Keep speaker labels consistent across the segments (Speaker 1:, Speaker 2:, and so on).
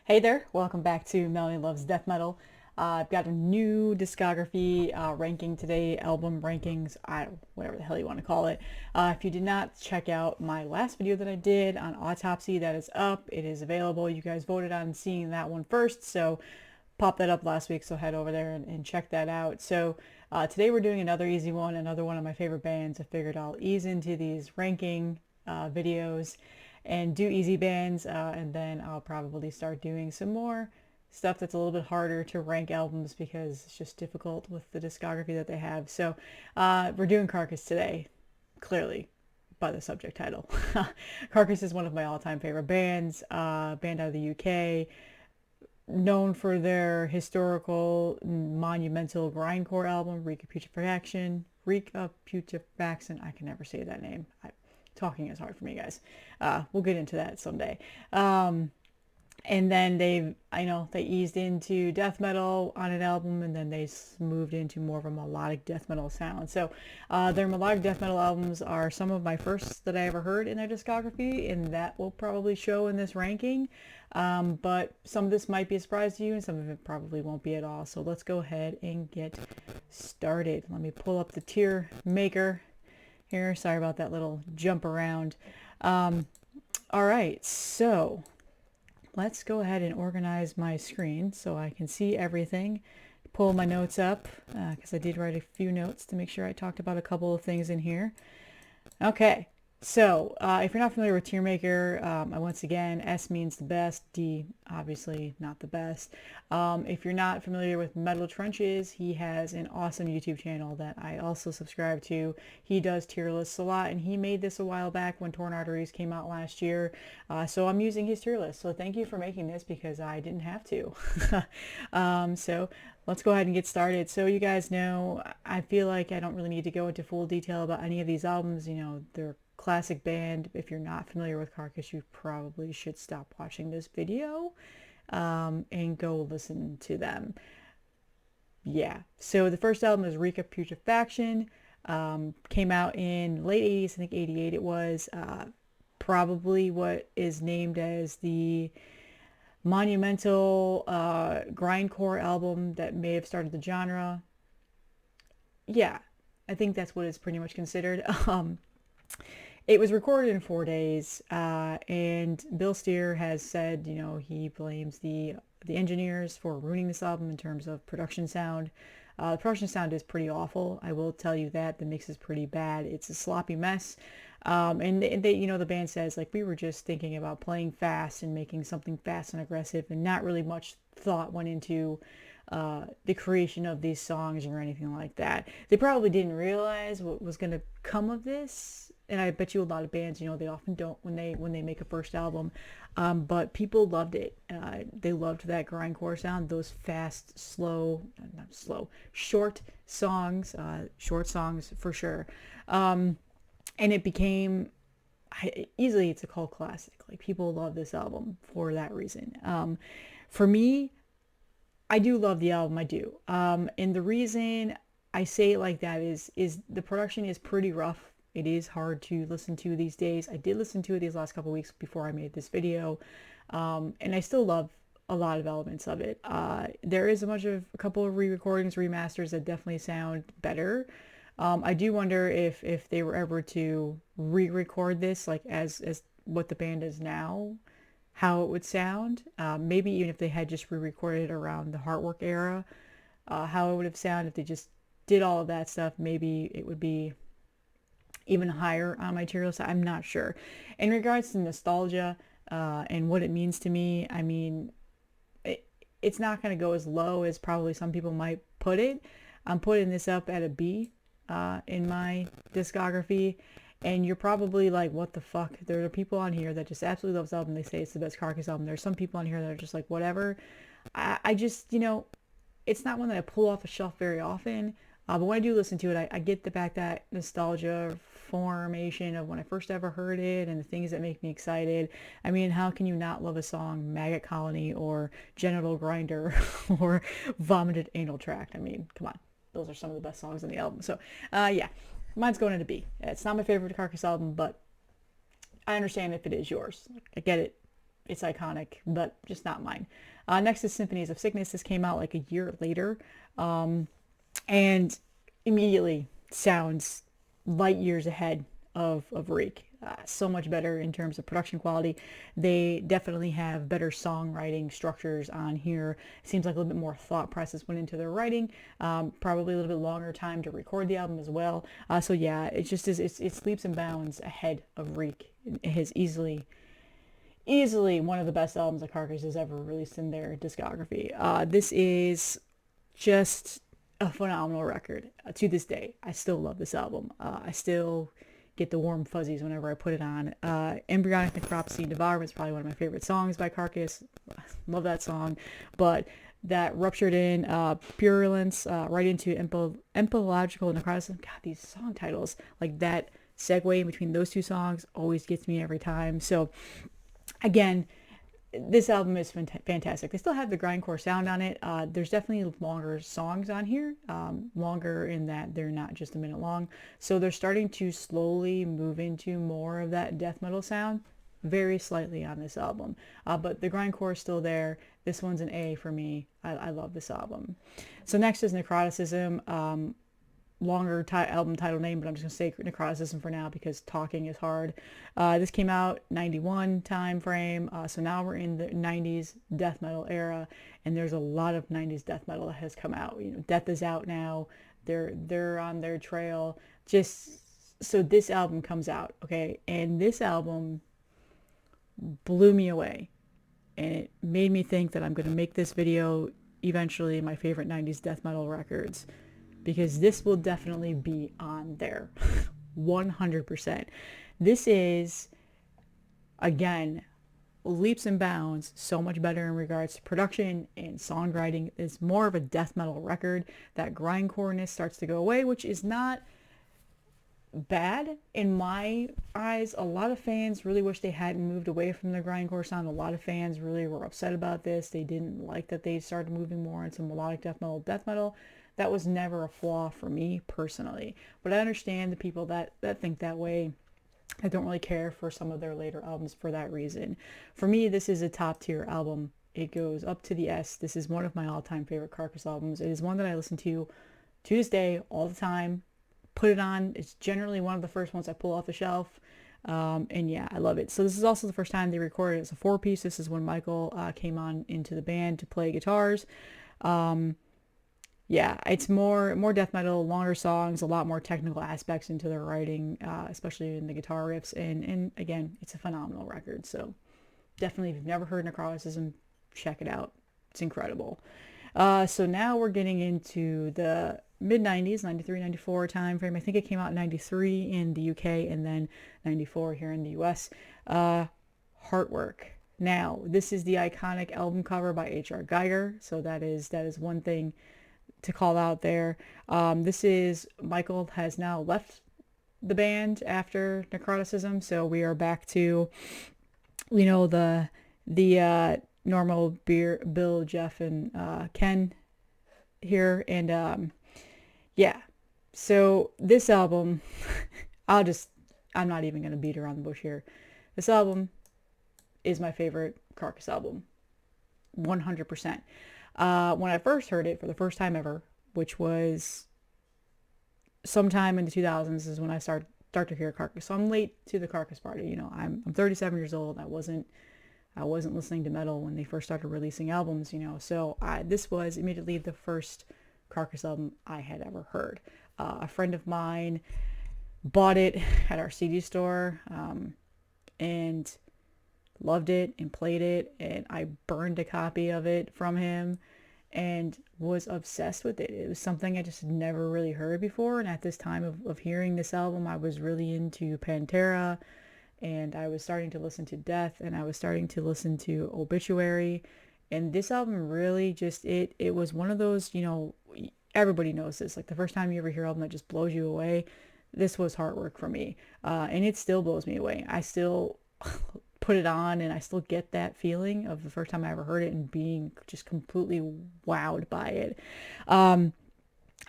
Speaker 1: Hey there, welcome back to Melanie Loves Death Metal. I've got a new discography ranking today, album rankings, whatever the hell you want to call it. If you did not check out my last video that I did on Autopsy, that is up. It is available. You guys voted on seeing that one first, so popped that up last week, so head over there and check that out. So today we're doing another easy one, another one of my favorite bands. I figured I'll ease into these ranking videos and do easy bands, and then I'll probably start doing some more stuff that's a little bit harder to rank albums because it's just difficult with the discography that they have. So we're doing Carcass today, clearly by the subject title. Carcass is one of my all-time favorite bands, band out of the UK, known for their historical, monumental grindcore album, Reek of Putrefaction. Reek of Putrefaction. I can never say that name. Talking is hard for me, guys. We'll get into that someday. And then they eased into death metal on an album, and then they moved into more of a melodic death metal sound. So their melodic death metal albums are some of my first that I ever heard in their discography, and that will probably show in this ranking. But some of this might be a surprise to you, and some of it probably won't be at all. So let's go ahead and get started. Let me pull up the tier maker here. Sorry about that little jump around. All right, so let's go ahead and organize my screen so I can see everything. Pull my notes up because I did write a few notes to make sure I talked about a couple of things in here. Okay, so if you're not familiar with tier maker, once again, S means the best, D obviously not the best. If you're not familiar with Metal Trenches, he has an awesome YouTube channel that I also subscribe to. He does tier lists a lot, and he made this a while back when Torn Arteries came out last year. So I'm using his tier list. So thank you for making this because I didn't have to. So let's go ahead and get started. So you guys know, I feel like I don't really need to go into full detail about any of these albums. You know, they're classic band. If you're not familiar with Carcass, you probably should stop watching this video and go listen to them. Yeah, so the first album is Reek of Putrefaction. Came out in late 80s, I think 88 it was. Probably what is named as the monumental grindcore album that may have started the genre. Yeah, I think that's what it's pretty much considered. It was recorded in 4 days, and Bill Steer has said, you know, he blames the engineers for ruining this album in terms of production sound. The production sound is pretty awful. I will tell you that. The mix is pretty bad. It's a sloppy mess. And they, you know, the band says, like, we were just thinking about playing fast and making something fast and aggressive, and not really much thought went into the creation of these songs or anything like that. They probably didn't realize what was going to come of this, and I bet you a lot of bands, you know, they often don't when they make a first album, but people loved it. They loved that grindcore sound, those fast, short songs for sure, and it became easily, it's a cult classic. Like, people love this album for that reason. For me, I do love the album, I do. And the reason I say it like that is the production is pretty rough. It is hard to listen to these days. I did listen to it these last couple weeks before I made this video, and I still love a lot of elements of it. There is a couple of re-recordings, remasters that definitely sound better. I do wonder if they were ever to re-record this, like as what the band is now, how it would sound. Maybe even if they had just re-recorded around the Heartwork era, how it would have sounded if they just did all of that stuff. Maybe it would be even higher on my tier list. I'm not sure. In regards to nostalgia and what it means to me, I mean, it's not going to go as low as probably some people might put it. I'm putting this up at a B in my discography. And you're probably like, what the fuck? There are people on here that just absolutely love this album. They say it's the best Carcass album. There's some people on here that are just like, whatever. I just, you know, it's not one that I pull off the shelf very often. But when I do listen to it, I get the back that nostalgia formation of when I first ever heard it and the things that make me excited. I mean, how can you not love a song, Maggot Colony or Genital Grinder or Vomited Anal Tract? I mean, come on. Those are some of the best songs on the album. So, yeah. Mine's going into B. It's not my favorite Carcass album, but I understand if it is yours. I get it. it's iconic, but just not mine. Next is Symphonies of Sickness. This came out like a year later, and immediately sounds light years ahead of Reek. So much better in terms of production quality. They definitely have better songwriting structures on here. It seems like a little bit more thought process went into their writing. Probably a little bit longer time to record the album as well. So yeah, it just is. It's leaps and bounds ahead of Reek. It has easily one of the best albums that Carcass has ever released in their discography. This is just a phenomenal record. To this day, I still love this album. I still get the warm fuzzies whenever I put it on. Embryonic Necropsy Devourment is probably one of my favorite songs by Carcass. Love that song. But that ruptured in Purulence, right into Empological Necroticism. God, these song titles, like that segue in between those two songs always gets me every time. So again, this album is fantastic. They still have the grindcore sound on it. There's definitely longer songs on here, longer in that they're not just a minute long. So they're starting to slowly move into more of that death metal sound, very slightly on this album. But the grindcore is still there. This one's an A for me. I love this album. So next is Necroticism. Longer album title name, but I'm just going to say Necroticism for now because talking is hard. This came out 91 time frame, so now we're in the 90s death metal era, and there's a lot of 90s death metal that has come out. You know, Death is out now. They're on their trail. Just so this album comes out, okay, and this album blew me away, and it made me think that I'm going to make this video eventually my favorite 90s death metal records, because this will definitely be on there. 100%. This is, again, leaps and bounds so much better in regards to production and songwriting. It's more of a death metal record. That grindcoreness starts to go away, which is not bad in my eyes. A lot of fans really wish they hadn't moved away from the grindcore sound. A lot of fans really were upset about this. They didn't like that they started moving more into melodic death metal. That was never a flaw for me personally, but I understand the people that think that way. I don't really care for some of their later albums for that reason. For me, this is a top tier album. It goes up to the S. This is one of my all-time favorite Carcass albums. It is one that I listen to this day all the time. Put it on. It's generally one of the first ones I pull off the shelf. And yeah, I love it. So this is also the first time they recorded it as a 4-piece. This is when Michael came on into the band to play guitars. Yeah, it's more death metal, longer songs, a lot more technical aspects into their writing, especially in the guitar riffs. And again, it's a phenomenal record. So definitely, if you've never heard Necroticism, check it out. It's incredible. So now we're getting into the mid-90s, 93, 94 time frame. I think it came out in 93 in the UK and then 94 here in the US. Heartwork. Now, this is the iconic album cover by H.R. Geiger. So that is one thing to call out there. This is, Michael has now left the band after Necroticism, so we are back to, you know, the normal Bill, Jeff, and Ken here, and yeah. So this album, I'm not even gonna beat around the bush here. This album is my favorite Carcass album, 100%. When I first heard it for the first time ever, which was sometime in the 2000s, is when I start to hear Carcass. So I'm late to the Carcass party. You know, I'm 37 years old. I wasn't listening to metal when they first started releasing albums. You know, so this was immediately the first Carcass album I had ever heard. A friend of mine bought it at our CD store, and loved it and played it, and I burned a copy of it from him and was obsessed with it. It was something I just never really heard before, and at this time of hearing this album, I was really into Pantera, and I was starting to listen to Death, and I was starting to listen to Obituary, and this album really just, it was one of those, you know, everybody knows this, like the first time you ever hear an album that just blows you away. This was Heartwork for me, and it still blows me away. I still put it on and I still get that feeling of the first time I ever heard it and being just completely wowed by it.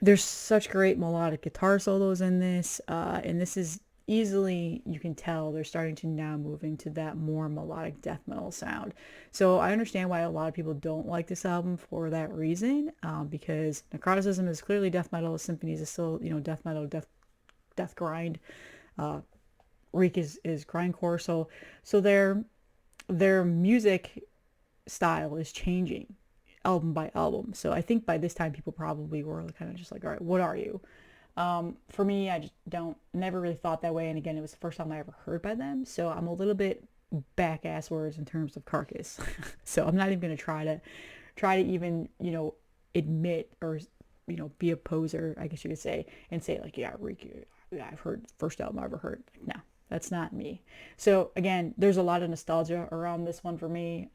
Speaker 1: There's such great melodic guitar solos in this, and this is easily you can tell they're starting to now move into that more melodic death metal sound. So I understand why a lot of people don't like this album for that reason, because Necroticism is clearly death metal, Symphonies is still, you know, death metal, death grind. Reek is grindcore, so their music style is changing album by album. So I think by this time people probably were kind of just like, all right, what are you? For me, I just never really thought that way. And again, it was the first time I ever heard by them. So I'm a little bit back ass words in terms of Carcass. So I'm not even going to try to even, you know, admit or, you know, be a poser, I guess you could say, and say like, yeah, Ricky, yeah, I've heard the first album I ever heard. Like, no, that's not me. So again, there's a lot of nostalgia around this one for me.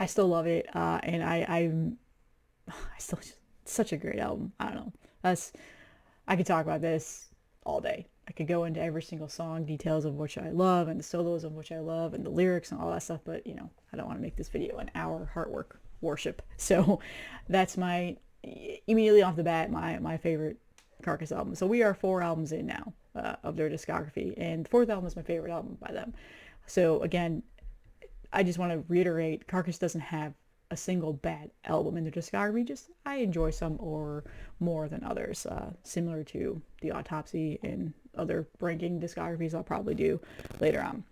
Speaker 1: I still love it. And I still, it's such a great album. I don't know. I could talk about this all day. I could go into every single song, details of which I love, and the solos of which I love, and the lyrics and all that stuff, but, you know, I don't want to make this video an hour Heartwork worship. So that's immediately off the bat, my favorite Carcass album. So we are 4 albums in now of their discography, and the 4th album is my favorite album by them. So again, I just want to reiterate, Carcass doesn't have a single bad album in their discography, just I enjoy some or more than others, similar to the Autopsy and other ranking discographies I'll probably do later on.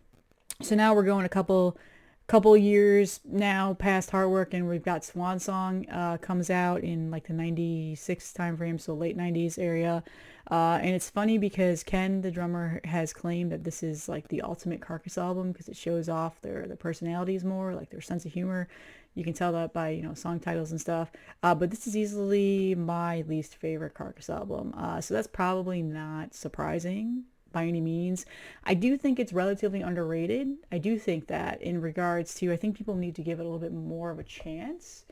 Speaker 1: So now we're going a couple years now past Heartwork, and we've got Swan Song comes out in like the 96 time frame, so late 90s area. And it's funny because Ken, the drummer, has claimed that this is like the ultimate Carcass album because it shows off their personalities more, like their sense of humor. You can tell that by, you know, song titles and stuff. But this is easily my least favorite Carcass album. So that's probably not surprising by any means. I do think it's relatively underrated. I do think that in regards to, I think people need to give it a little bit more of a chance.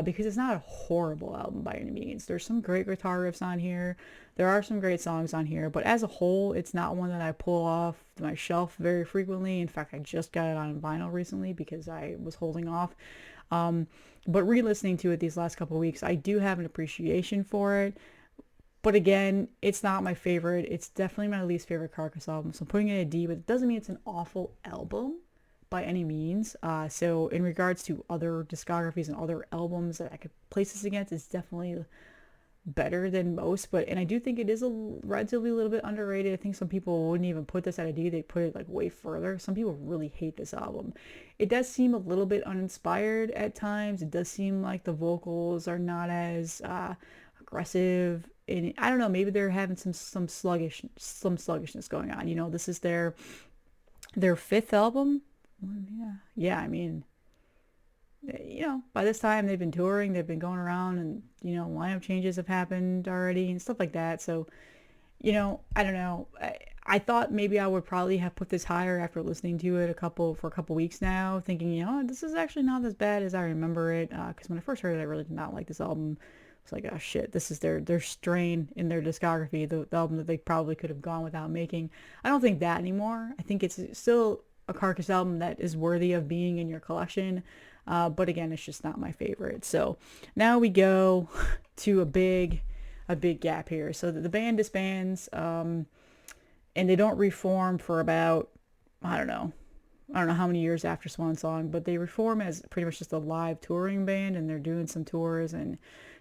Speaker 1: Because it's not a horrible album by any means. There's some great guitar riffs on here. There are some great songs on here, but as a whole, it's not one that I pull off my shelf very frequently. In fact, I just got it on vinyl recently because I was holding off. But re-listening to it these last couple of weeks, I do have an appreciation for it. But again, it's not my favorite. It's definitely my least favorite Carcass album. So I'm putting it a D, but it doesn't mean it's an awful album by any means. So in regards to other discographies and other albums that I could place this against, it's definitely better than most. And I do think it is relatively a little bit underrated. I think some people wouldn't even put this at a D. They put it like way further. Some people really hate this album. It does seem a little bit uninspired at times. It does seem like the vocals are not as aggressive. And I don't know, maybe they're having some sluggishness going on. You know, this is their 5th album. Yeah, I mean, you know, by this time they've been touring, they've been going around, and, you know, lineup changes have happened already and stuff like that. So, you know, I don't know. I thought maybe I would probably have put this higher after listening to it for a couple weeks now, thinking, you know, this is actually not as bad as I remember it. Because when I first heard it, I really did not like this album. It's like, oh shit, this is their strain in their discography, the album that they probably could have gone without making. I don't think that anymore. I think it's still a Carcass album that is worthy of being in your collection, but again, it's just not my favorite. So now we go to a big gap here. So the band disbands, and they don't reform for about, I don't know how many years after Swan Song, but they reform as pretty much just a live touring band, and they're doing some tours, and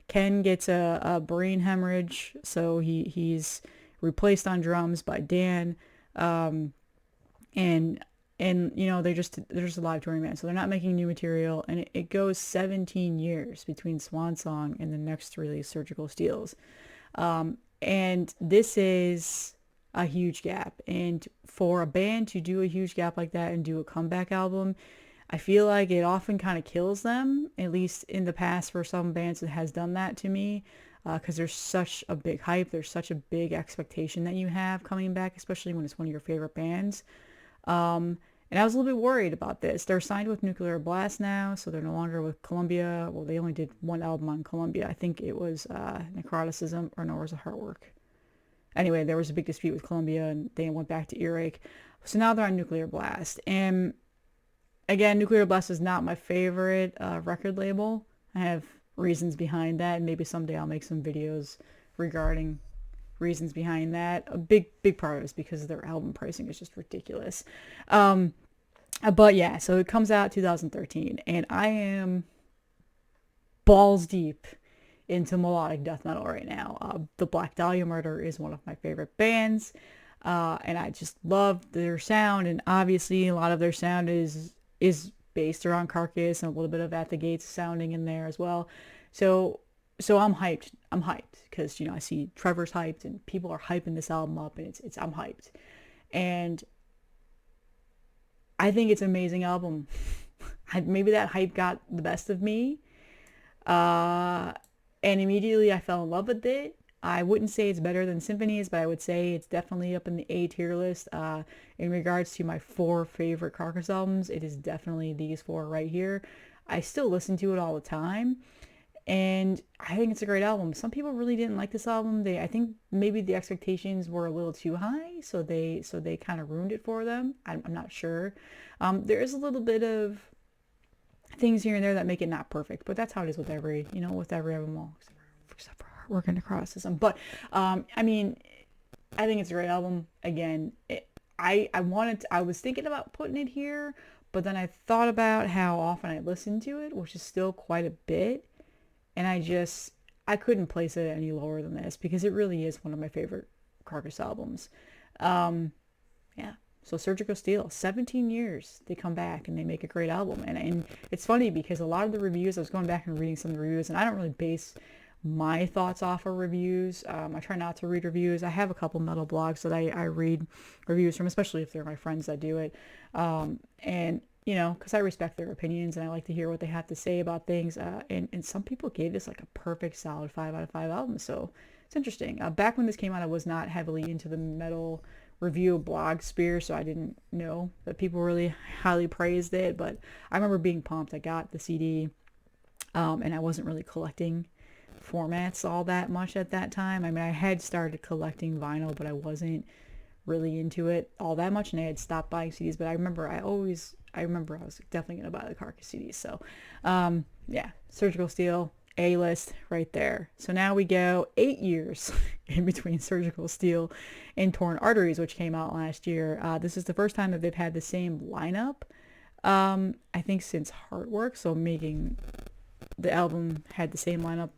Speaker 1: Ken gets a brain hemorrhage, so he's replaced on drums by Dan, and you know, they're just a live touring band, so they're not making new material, and it goes 17 years between Swan Song and the next release, Surgical Steels, and this is a huge gap. And for a band to do a huge gap like that and do a comeback album, I feel like it often kind of kills them. At least in the past, for some bands, it has done that to me, because there's such a big hype, there's such a big expectation that you have coming back, especially when it's one of your favorite bands. And I was a little bit worried about this. They're signed with Nuclear Blast now, so they're no longer with Columbia. Well, they only did one album on Columbia. I think it was Necroticism, or no, it was a Heartwork. Anyway, there was a big dispute with Columbia, and they went back to Earache. So now they're on Nuclear Blast. And again, Nuclear Blast is not my favorite record label. I have reasons behind that, and maybe someday I'll make some videos regarding reasons behind that. A big part of it is because their album pricing is just ridiculous. But yeah, so it comes out 2013, and I am balls deep into melodic death metal right now. The Black Dahlia Murder is one of my favorite bands, and I just love their sound. And obviously, a lot of their sound is based around Carcass and a little bit of At the Gates sounding in there as well. So I'm hyped. I'm hyped because I see Trevor's hyped and people are hyping this album up, and it's I'm hyped, and I think it's an amazing album. Maybe that hype got the best of me. And immediately I fell in love with it. I wouldn't say it's better than Symphonies, but I would say it's definitely up in the A tier list. In regards to my 4 favorite Carcass albums, it is definitely these 4 right here. I still listen to it all the time, and I think it's a great album. Some people really didn't like this album. I think maybe the expectations were a little too high, so they kind of ruined it for them. I'm not sure. There is a little bit of things here and there that make it not perfect, but that's how it is with every album, except for Heartwork and Necroticism. But I mean, I think it's a great album. Again, I was thinking about putting it here, but then I thought about how often I listen to it, which is still quite a bit, and I couldn't place it any lower than this because it really is one of my favorite Carcass albums. Yeah. So Surgical Steel, 17 years, they come back and they make a great album. And it's funny because a lot of the reviews, I was going back and reading some of the reviews, and I don't really base my thoughts off of reviews. I try not to read reviews. I have a couple metal blogs that I read reviews from, especially if they're my friends that do it. And, because I respect their opinions and I like to hear what they have to say about things. And some people gave this like a perfect solid 5 out of 5 album. So it's interesting. Back when this came out, I was not heavily into the metal review blog sphere, so I didn't know that people really highly praised it, but I remember being pumped. I got the CD, and I wasn't really collecting formats all that much at that time. I mean, I had started collecting vinyl, but I wasn't really into it all that much, and I had stopped buying CDs, but I remember I was definitely going to buy the Carcass CDs, so yeah, Surgical Steel, A-list right there. So now we go 8 years in between Surgical Steel and Torn Arteries, which came out last year. This is the first time that they've had the same lineup, I think since Heartwork, so making the album had the same lineup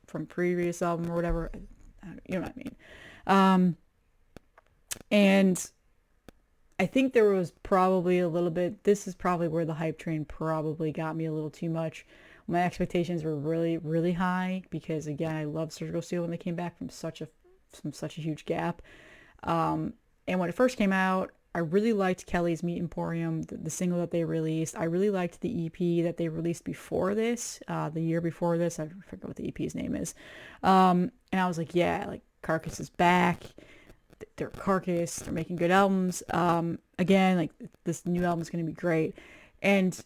Speaker 1: from previous album or whatever. You know what I mean? And I think there was probably a little bit, this is probably where the hype train probably got me a little too much. My expectations were really, really high because, again, I loved Surgical Steel when they came back from such a huge gap. And when it first came out, I really liked Kelly's Meat Emporium, the single that they released. I really liked the EP that they released before this, the year before this. I forget what the EP's name is. And I was like, yeah, like Carcass is back. They're Carcass. They're making good albums. Again, like this new album is going to be great. And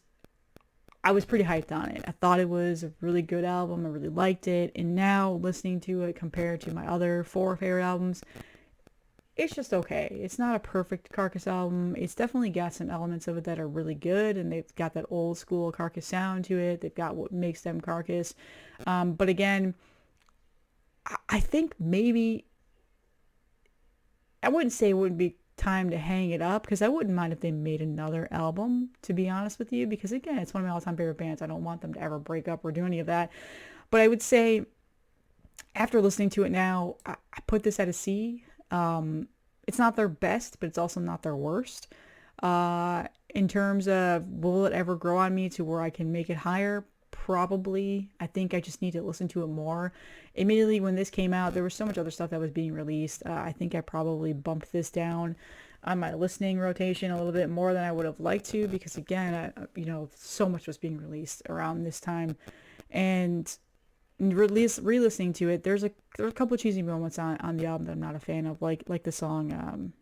Speaker 1: I was pretty hyped on it. I thought it was a really good album. I really liked it. And now listening to it compared to my other 4 favorite albums, it's just okay. It's not a perfect Carcass album. It's definitely got some elements of it that are really good, and they've got that old school Carcass sound to it. They've got what makes them Carcass. But again, I think maybe, I wouldn't say it wouldn't be time to hang it up, because I wouldn't mind if they made another album, to be honest with you, because again, it's one of my all-time favorite bands. I don't want them to ever break up or do any of that. But I would say, after listening to it now, I put this at a C. It's not their best, but it's also not their worst. In terms of, will it ever grow on me to where I can make it higher? Probably. I think I just need to listen to it more. Immediately when this came out, there was so much other stuff that was being released. I think I probably bumped this down on my listening rotation a little bit more than I would have liked to, because again, so much was being released around this time. And re-listening to it, there are a couple of cheesy moments on the album that I'm not a fan of, like the song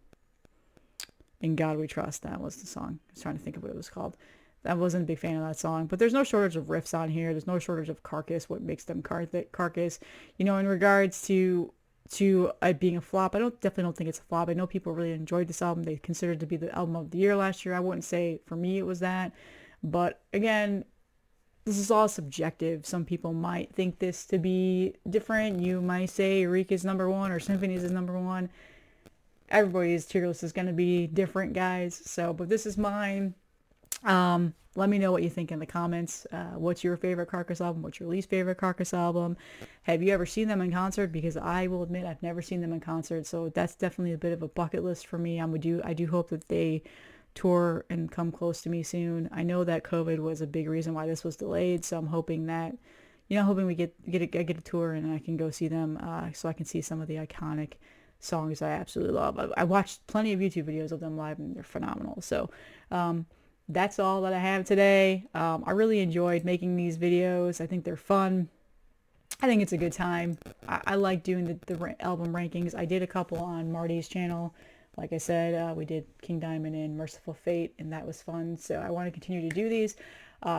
Speaker 1: In God We Trust. That was the song. I was trying to think of what it was called. I wasn't a big fan of that song, but there's no shortage of riffs on here. There's no shortage of Carcass, what makes them Carcass. In regards to it being a flop, I definitely don't think it's a flop. I know people really enjoyed this album. They considered it to be the album of the year last year. I wouldn't say for me it was that, but again, this is all subjective. Some people might think this to be different. You might say Reek is number one or Symphonies is number one. Everybody's tier list is going to be different, guys. So, but this is mine. Let me know what you think in the comments. What's your favorite Carcass album? What's your least favorite Carcass album? Have you ever seen them in concert? Because I will admit I've never seen them in concert, so that's definitely a bit of a bucket list for me. I do hope that they tour and come close to me soon. I know that COVID was a big reason why this was delayed, so I'm hoping that, hoping we get a tour and I can go see them, so I can see some of the iconic songs I absolutely love. I watched plenty of YouTube videos of them live and they're phenomenal. So, that's all that I have today. I really enjoyed making these videos. I think they're fun. I think it's a good time. I like doing the album rankings. I did a couple on Marty's channel. Like I said, we did King Diamond and Merciful Fate, and that was fun. So I want to continue to do these.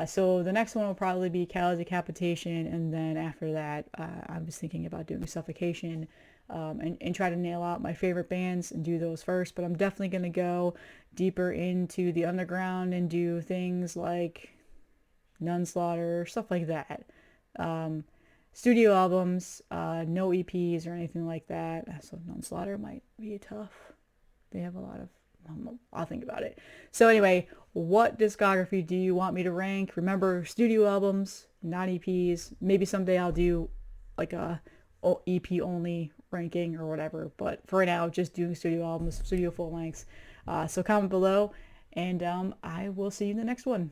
Speaker 1: So the next one will probably be Callous Decapitation, and then after that, I was thinking about doing Suffocation, and try to nail out my favorite bands and do those first. But I'm definitely going to go deeper into the underground and do things like Nunslaughter, stuff like that. Studio albums, no EPs or anything like that. So Nunslaughter might be tough. They have a lot of, I'll think about it. So anyway, what discography do you want me to rank? Remember, studio albums, not EPs. Maybe someday I'll do like a EP only ranking or whatever, but for right now, just doing studio albums, studio full lengths. So comment below, and I will see you in the next one.